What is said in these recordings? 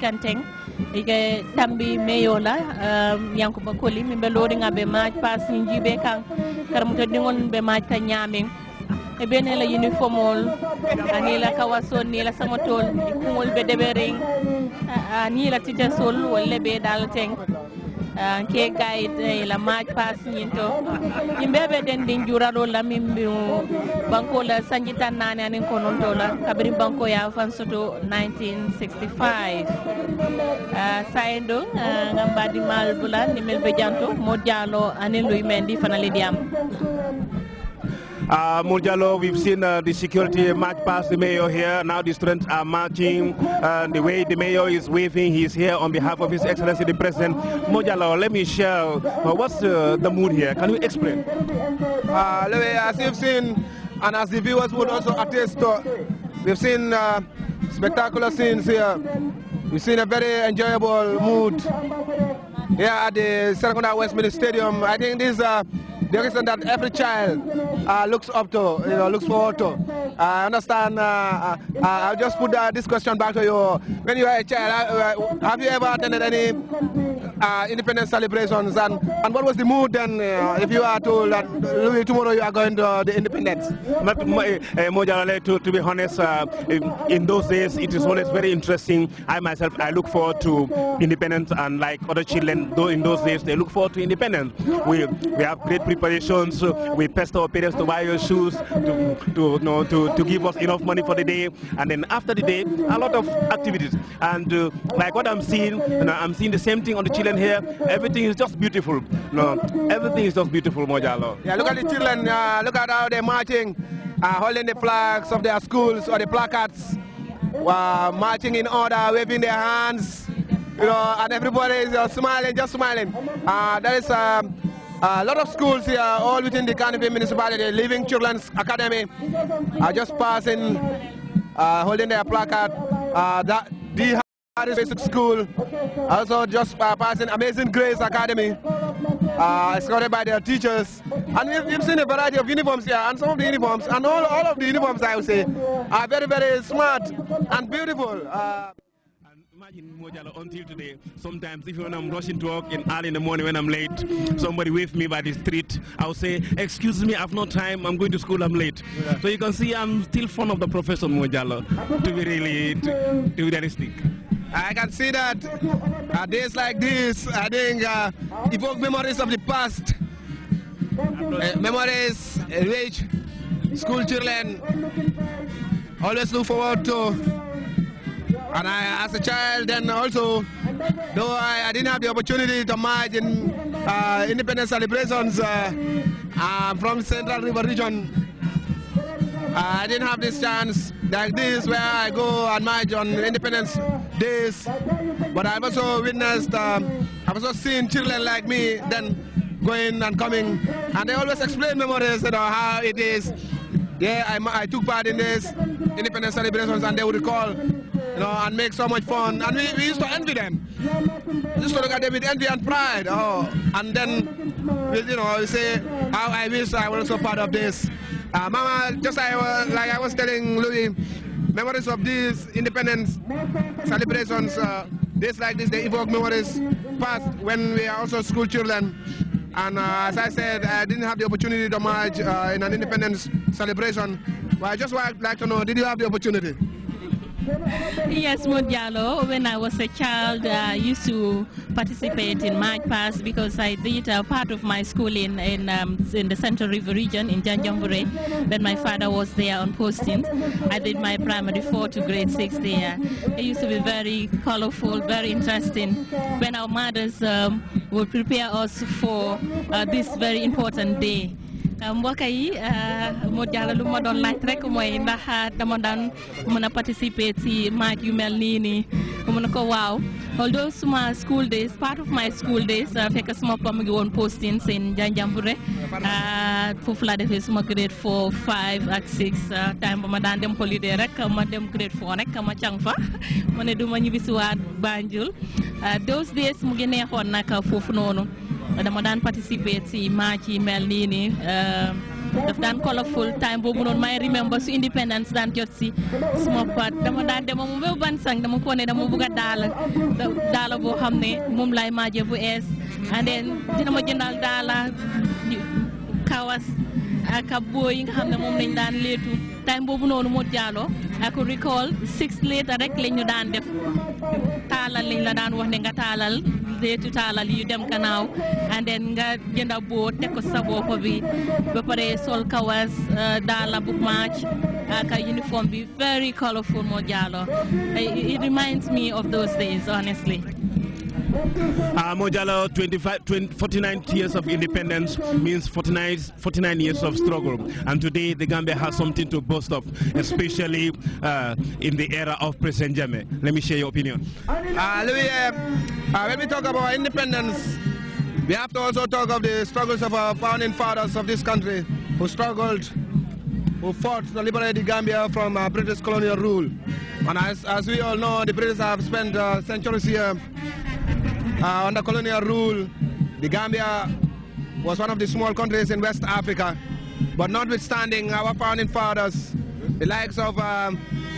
kanteng ike tambi meyola yankuba koli min be lodi ngabe match pass njibe kan karamuto dingon be match ka nyamin e bene la uniformol ani la kawason ni la samotol kungol be debering ni la tite sol wolle be dal teng ke guide la match pass nyinto yimbe be den din juralo la mimbi banko la sanjitan nane anin konon dola kabri banko ya fan soto 1965 sayendo ngambadi mal bulan ni melbe janto modjalo anin luy mendi fanale diam. Murjalo, we've seen the security march past the mayor here. Now the students are marching. The way the mayor is waving, he's here on behalf of His Excellency the President. Murjalo, let me share what's the mood here. Can you explain? As you've seen, and as the viewers would also attest to, we've seen spectacular scenes here. We've seen a very enjoyable mood here at the Serekunda Westminster Stadium. I think this the reason that every child looks up to, looks forward to. I understand. I'll just put this question back to you. When you were a child, have you ever attended any independence celebrations? And what was the mood then? If you are told that Louis, tomorrow you are going to the independence? To be honest, in those days it is always very interesting. I myself, I look forward to independence, and like other children, though in those days they look forward to independence. We have great preparations. We pester our parents to buy your shoes, to give us enough money for the day, and then after the day, a lot of activities. And like what I'm seeing, I'm seeing the same thing on the children here. Everything is just beautiful. Everything is just beautiful, Mojalo. Yeah, look at the children. Look at how they're marching, holding the flags of their schools or the placards, marching in order, waving their hands, and everybody is smiling, just smiling. There is a lot of schools here, all within the Carnegie municipality. Living Children's Academy are just passing, holding their placard. The Harris Basic School also just passing. Amazing Grace Academy, escorted by their teachers. And we've seen a variety of uniforms here, and some of the uniforms, and all of the uniforms, I would say, are very, very smart and beautiful. Imagine Mojalo, until today, sometimes even when I'm rushing to work early in the morning when I'm late, somebody waves me by the street, I'll say, excuse me, I've no time, I'm going to school, I'm late. Yeah. So you can see I'm still fond of the profession, Mojalo, to be really to be realistic. I can see that days like this, I think, evoke memories of the past. Memories which school children always look forward to. And I, as a child, then also, though I didn't have the opportunity to march in independence celebrations from Central River region, I didn't have this chance like this where I go and march on independence days. But I've also witnessed, I've also seen children like me then going and coming, and they always explain memories, how it is. Yeah, I took part in this independence celebrations, and they would recall, and make so much fun. And we used to envy them. We used to look at them with envy and pride. And then, we say, how I wish I was also part of this. Mama, just like I was telling Louis, memories of these independence celebrations, days like this, they evoke memories past when we are also school children. And as I said, I didn't have the opportunity to march in an independence celebration. But I just would like to know, did you have the opportunity? Yes, Modialo. When I was a child, I used to participate in March Past because I did part of my schooling in the Central River region in Janjambure. When my father was there on postings, I did my primary 4 to grade 6 there. It used to be very colorful, very interesting. When our mothers would prepare us for this very important day. Mbokk yi mo jàll lu ma doon laaj rek mooy ndax dama daan mën a participer ci match yu mel nii nii mu ne ko waaw. Although suma school days, part of my school days, fekk suma papa mu ngi woon postings in Janjambure, foofu laa defee suma grade 4, 5 ak 6 time ba ma daan dem holiday rek ma dem grade 4 rek ma càng fa ma ne du ma ñibbisiwaat Banjul. Those days mu ngi neexoon nag foofu noonu. Dama daan participer ci match yi mel nii nii daf daan colorful time boobu noonu may remember su independence daan jot si suma part dama daan dem mu ba ban sang dama ko ne dama bëgg a daala boo xam ne moom lay maaje bu ees and then dina ma jëndal daala kawas ak boo yi nga xam ne moom lañ daan leetu time boobu noonu moo jaaloo I could recall 6 later rek lañ ñu daan def taalal liñ la daan wax ne nga taalal leetu taalal yu dem kanaaw and then nga jënda boo teg ko sa bopp bi ba pare sol kawas daala book match ak uniform bi very colorful moo jaaloo it reminds me of those days honestly. Mojalo, 49 years of independence means 49 years of struggle. And today the Gambia has something to boast of, especially in the era of President Jammeh. Let me share your opinion. Louis, when we talk about independence, we have to also talk of the struggles of our founding fathers of this country who struggled, who fought to liberate the Gambia from British colonial rule. And as we all know, the British have spent centuries here under colonial rule. The Gambia was one of the small countries in West Africa, but notwithstanding our founding fathers, the likes of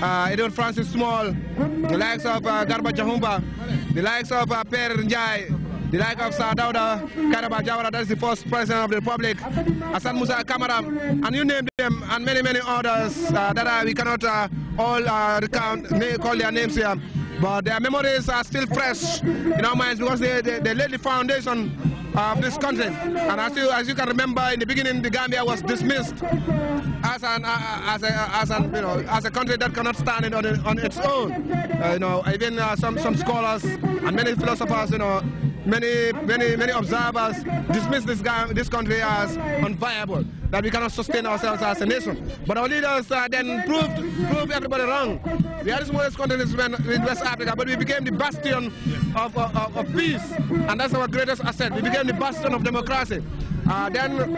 Edward Francis Small, the likes of Garba Jahumba, the likes of Per Njai, the like of Sir Dawda Kairaba Jawara, that is the first president of the Republic, Hassan Musa Kamara, and you name them, and many, many others that we cannot all call their names here. But their memories are still fresh in our minds because they laid the foundation of this country. And as you can remember, in the beginning, the Gambia was dismissed as a country that cannot stand on its own. Even some scholars and many philosophers, many observers dismiss this country as unviable, that we cannot sustain ourselves as a nation. But our leaders then proved everybody wrong. We are the smallest country in West Africa, but we became the bastion of peace, and that's our greatest asset. We became the bastion of democracy. Then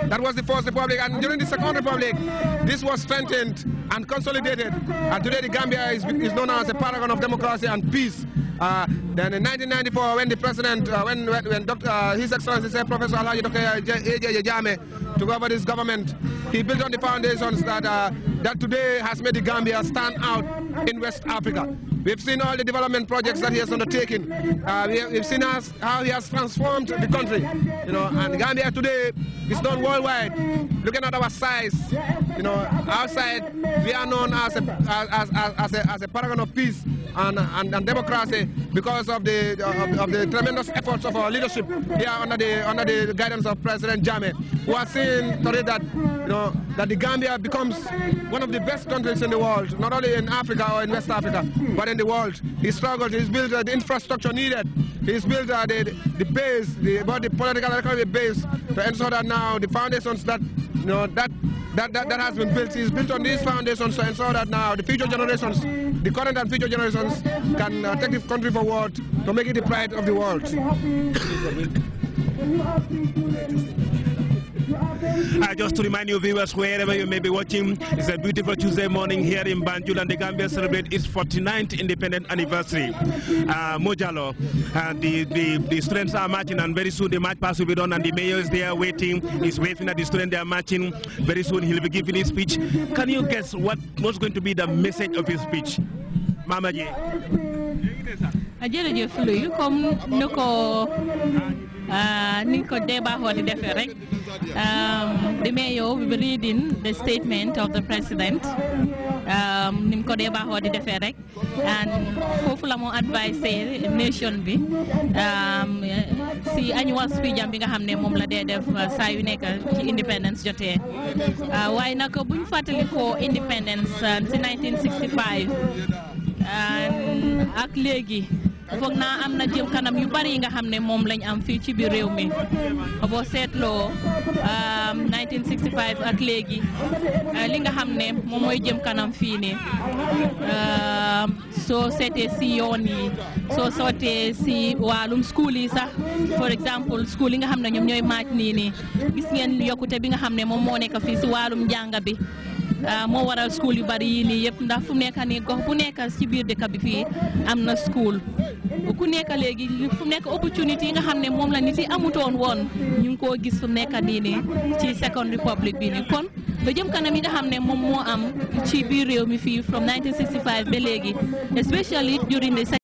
that was the First Republic, and during the Second Republic, this was strengthened and consolidated. And today the Gambia is known as a paragon of democracy and peace. Then in 1994, when the president, when His Excellency Professor Alhaji Dr. A.J. Jammeh took over this government, he built on the foundations that today has made the Gambia stand out in West Africa. We've seen all the development projects that he has undertaken. We've seen how he has transformed the country. And Gambia today is known worldwide. Looking at our size, outside we are known as a paragon of peace and democracy because of the tremendous efforts of our leadership here under the guidance of President Jammeh, who has seen to it that that the Gambia becomes one of the best countries in the world, not only in Africa or in West Africa, but in the world. He struggled. He's built the infrastructure needed. He's built the base, the political and economic base to ensure that now the foundations that that has been built is built on these foundations to ensure that now the future generations, the current and future generations, can take this country forward to make it the pride of the world. Just to remind you viewers, wherever you may be watching, it's a beautiful Tuesday morning here in Banjul, and the Gambia celebrates its 49th independent anniversary. Mojalo, the students are marching, and very soon the march pass will be done, and the mayor is there waiting. He's waving at the students. They are marching. Very soon he'll be giving his speech. Can you guess what's going to be the message of his speech? Mama J. Jërëjëf Louis, comme ni ko débat di defee rek, the mayor will be reading the statement of the president, ni ko débat di defee rek, and foofu la moo advice nation bi si annual speech am bi nga xam ne moom la dee def saa yu nekk ci independence jotee. Waaye nag buñ fàttali ko independence si 1965 ak léegi foog naa am na jëm kanam yu bari yi nga xam ne moom lañ am fii ci biir réew mi boo seetloo 1965 ak léegi li nga xam ne moom mooy jëm kanam fii nii soo seetee si yoon yi soo seetee si wàllum school yi sax for example school yi nga xam ne ñoom ñooy maaj nii gis ngeen yokkute bi nga xam ne moom moo nekk fii si wàllum njàng bi moo waral school yu bari yi nii yëpp ndax fu nekk nii gox bu nekk ci biir dëkk bi fii am na school ku nekk léegi fu nekk opportunity yi nga xam ne moom la nit yi amutoon woon ñu ngi koo gis fu nekk nii ci Second Republic bi nii kon ba jëm kanam yi nga xam ne moom moo am ci biir réew mi fii from 1965 ba léegi especially during the